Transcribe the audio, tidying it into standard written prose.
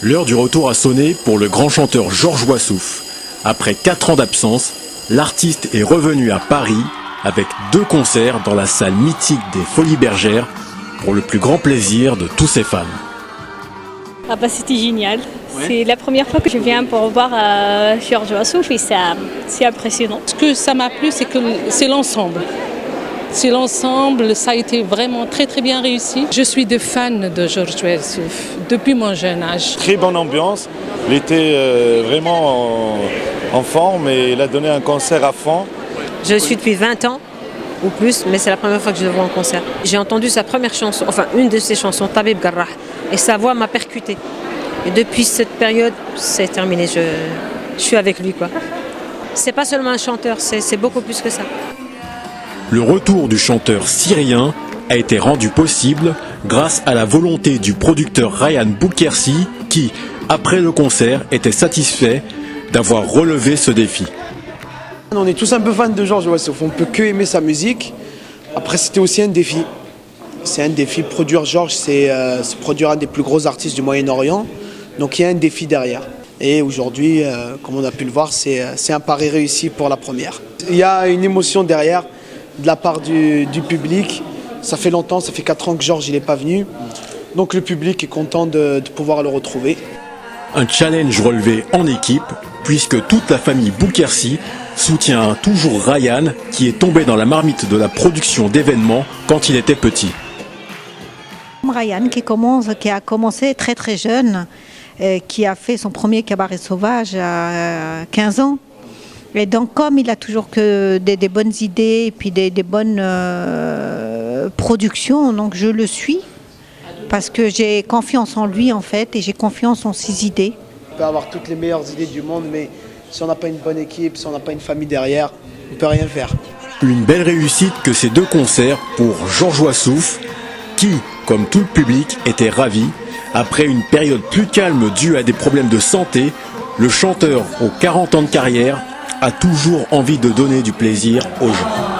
L'heure du retour a sonné pour le grand chanteur Georges Wassouf. Après 4 ans d'absence, l'artiste est revenu à Paris avec 2 concerts dans la salle mythique des Folies Bergères pour le plus grand plaisir de tous ses fans. Ah bah c'était génial. Ouais. C'est la première fois que je viens pour voir Georges Wassouf et c'est impressionnant. Ce que ça m'a plu, c'est que c'est l'ensemble. C'est l'ensemble, ça a été vraiment très très bien réussi. Je suis de fan de Georges Wassouf depuis mon jeune âge. Très bonne ambiance, il était vraiment en forme et il a donné un concert à fond. Je suis depuis 20 ans ou plus, mais c'est la première fois que je le vois en concert. J'ai entendu sa première chanson, enfin une de ses chansons, Tabib Garrah, et sa voix m'a percutée. Et depuis cette période, c'est terminé, je suis avec lui, quoi. C'est pas seulement un chanteur, c'est beaucoup plus que ça. Le retour du chanteur syrien a été rendu possible grâce à la volonté du producteur Ryan Boukersi qui, après le concert, était satisfait d'avoir relevé ce défi. On est tous un peu fans de Georges Wassouf, on ne peut que aimer sa musique. Après, c'était aussi un défi. C'est un défi, produire Georges, c'est produire un des plus gros artistes du Moyen-Orient. Donc il y a un défi derrière. Et aujourd'hui, comme on a pu le voir, c'est un pari réussi pour la première. Il y a une émotion derrière de la part du public. Ça fait longtemps, ça fait 4 ans que Georges n'est pas venu. Donc le public est content de pouvoir le retrouver. Un challenge relevé en équipe, puisque toute la famille Boukersi soutient toujours Ryan, qui est tombé dans la marmite de la production d'événements quand il était petit. Ryan qui a commencé très très jeune, qui a fait son premier cabaret sauvage à 15 ans. Et donc comme il a toujours que des bonnes idées et puis des bonnes productions, donc je le suis parce que j'ai confiance en lui en fait et j'ai confiance en ses idées. On peut avoir toutes les meilleures idées du monde, mais si on n'a pas une bonne équipe, si on n'a pas une famille derrière, on ne peut rien faire. Une belle réussite que ces 2 concerts pour Georges Wassouf, qui, comme tout le public, était ravi. Après une période plus calme due à des problèmes de santé, le chanteur aux 40 ans de carrière a toujours envie de donner du plaisir aux gens.